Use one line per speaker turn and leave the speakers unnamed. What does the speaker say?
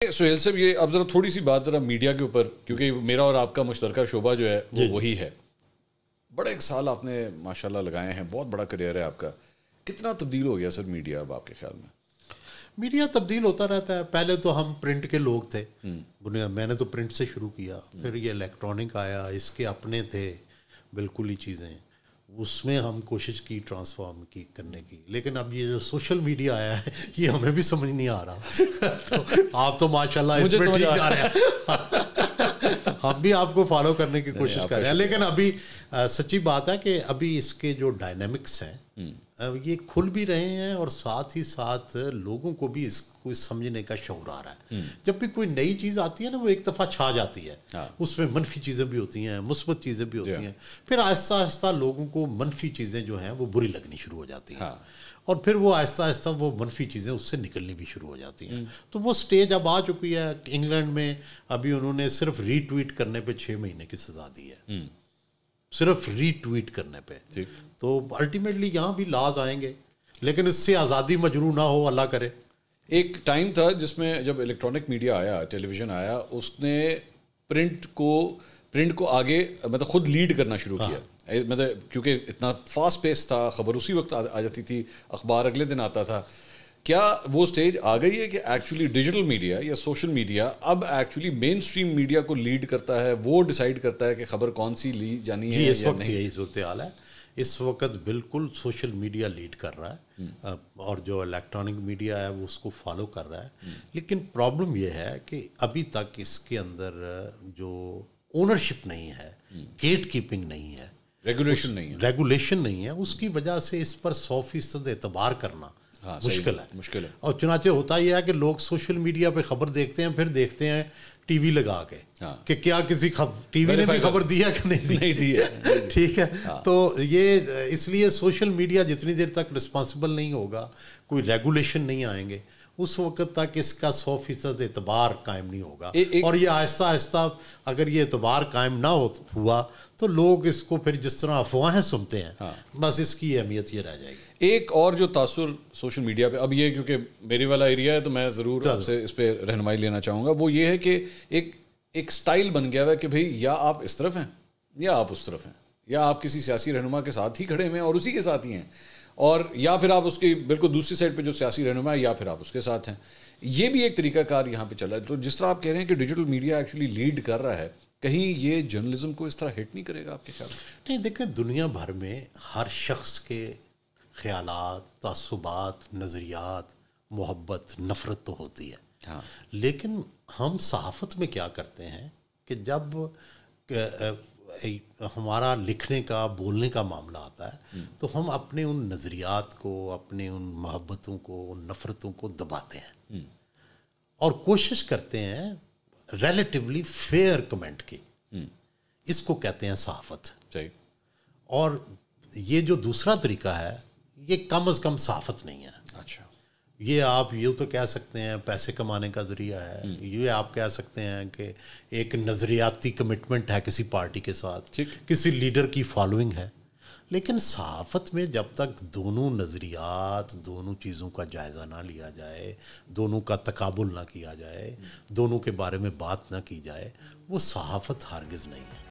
سہیل صاحب یہ اب ذرا تھوڑی سی بات ذرا میڈیا کے اوپر، کیونکہ میرا اور آپ کا مشترکہ شعبہ جو ہے وہ وہی ہے. بڑے ایک سال آپ نے ماشاءاللہ لگائے ہیں، بہت بڑا کریئر ہے آپ کا. کتنا تبدیل ہو گیا سر میڈیا اب آپ کے خیال میں؟
میڈیا تبدیل ہوتا رہتا ہے. پہلے تو ہم پرنٹ کے لوگ تھے، میں نے تو پرنٹ سے شروع کیا، پھر یہ الیکٹرانک آیا، اس کے اپنے تھے بالکل ہی چیزیں، اس میں ہم کوشش کی ٹرانسفارم کی کرنے کی. لیکن اب یہ جو سوشل میڈیا آیا ہے یہ ہمیں بھی سمجھ نہیں آ رہا. تو آپ تو ماشاءاللہ اس میں ٹھیک جا رہے ہیں، ہم بھی آپ کو فالو کرنے کی کوشش کر رہے ہیں. لیکن ابھی سچی بات ہے کہ ابھی اس کے جو ڈائنامکس ہیں یہ کھل بھی رہے ہیں، اور ساتھ ہی ساتھ لوگوں کو بھی اس کو سمجھنے کا شعور آ رہا ہے. جب بھی کوئی نئی چیز آتی ہے نا، وہ ایک دفعہ چھا جاتی ہے، اس میں منفی چیزیں بھی ہوتی ہیں، مثبت چیزیں بھی ہوتی ہیں، پھر آہستہ آہستہ لوگوں کو منفی چیزیں جو ہیں وہ بری لگنی شروع ہو جاتی ہیں، اور پھر وہ آہستہ آہستہ وہ منفی چیزیں اس سے نکلنی بھی شروع ہو جاتی ہیں. تو وہ سٹیج اب آ چکی ہے. انگلینڈ میں ابھی انہوں نے صرف ری ٹویٹ کرنے پہ 6 مہینے کی سزا دی ہے، صرف ری ٹویٹ کرنے پہ. تو الٹیمیٹلی یہاں بھی لاز آئیں گے، لیکن اس سے آزادی مجروح نہ ہو، اللہ کرے.
ایک ٹائم تھا جس میں جب الیکٹرانک میڈیا آیا، ٹیلی ویژن آیا، اس نے پرنٹ کو آگے مطلب خود لیڈ کرنا شروع کیا. مطلب کیونکہ اتنا فاسٹ پیس تھا، خبر اسی وقت آ جاتی تھی، اخبار اگلے دن آتا تھا. کیا وہ سٹیج آ گئی ہے کہ ایکچولی ڈیجیٹل میڈیا یا سوشل میڈیا اب ایکچولی مین اسٹریم میڈیا کو لیڈ کرتا ہے، وہ ڈیسائیڈ کرتا ہے کہ خبر کون سی لی جانی ہے
اس وقت یہی صورتحال ہے. اس وقت بالکل سوشل میڈیا لیڈ کر رہا ہے، اور جو الیکٹرانک میڈیا ہے وہ اس کو فالو کر رہا ہے. لیکن پرابلم یہ ہے کہ ابھی تک اس کے اندر جو اونرشپ نہیں ہے، گیٹ کیپنگ نہیں ہے، ریگولیشن نہیں ہے، اس کی وجہ سے اس پر 100% اعتبار کرنا مشکل ہے. اور چنانچہ ہوتا یہ ہے کہ لوگ سوشل میڈیا پہ خبر دیکھتے ہیں، پھر دیکھتے ہیں ٹی وی لگا کے کہ کیا کسی ٹی وی نے بھی خبر دی ہے کہ نہیں دی ہے. ٹھیک ہے. تو یہ اس لیے سوشل میڈیا جتنی دیر تک رسپانسبل نہیں ہوگا، کوئی ریگولیشن نہیں آئیں گے، اس وقت تک اس کا 100% اعتبار قائم نہیں ہوگا. اور یہ آہستہ آہستہ اگر یہ اعتبار قائم نہ ہوا تو لوگ اس کو پھر جس طرح افواہیں سنتے ہیں، بس اس کی اہمیت یہ رہ جائے گی.
ایک اور جو تاثر سوشل میڈیا پہ اب یہ، کیونکہ میری والا ایریا ہے تو میں ضرور آپ سے اس پہ رہنمائی لینا چاہوں گا، وہ یہ ہے کہ ایک سٹائل بن گیا ہے کہ بھئی یا آپ اس طرف ہیں یا آپ اس طرف ہیں، یا آپ کسی سیاسی رہنما کے ساتھ ہی کھڑے ہوئے ہیں اور اسی کے ساتھ ہی ہیں، اور یا پھر آپ اس کی بالکل دوسری سائڈ پہ جو سیاسی رہنما ہے یا پھر آپ اس کے ساتھ ہیں. یہ بھی ایک طریقہ کار یہاں پہ چل رہا ہے. تو جس طرح آپ کہہ رہے ہیں کہ ڈیجیٹل میڈیا ایکچولی لیڈ کر رہا ہے، کہیں یہ جرنلزم کو اس طرح ہٹ نہیں کرے گا آپ کے خیال میں؟
نہیں، دیکھیں دنیا بھر میں ہر شخص کے خیالات، تعصبات، نظریات، محبت، نفرت تو ہوتی ہے. لیکن ہم صحافت میں کیا کرتے ہیں کہ جب ہمارا لکھنے کا، بولنے کا معاملہ آتا ہے تو ہم اپنے ان نظریات کو، اپنے ان محبتوں کو، ان نفرتوں کو دباتے ہیں، اور کوشش کرتے ہیں ریلیٹیولی فیئر کمنٹ کی. اس کو کہتے ہیں صحافت. اور یہ جو دوسرا طریقہ ہے یہ کم از کم صحافت نہیں ہے.
اچھا،
یہ آپ یوں تو کہہ سکتے ہیں پیسے کمانے کا ذریعہ ہے، یہ آپ کہہ سکتے ہیں کہ ایک نظریاتی کمٹمنٹ ہے کسی پارٹی کے ساتھ، کسی لیڈر کی فالوئنگ ہے. لیکن صحافت میں جب تک دونوں نظریات، دونوں چیزوں کا جائزہ نہ لیا جائے، دونوں کا تقابل نہ کیا جائے، دونوں کے بارے میں بات نہ کی جائے، وہ صحافت ہرگز نہیں ہے.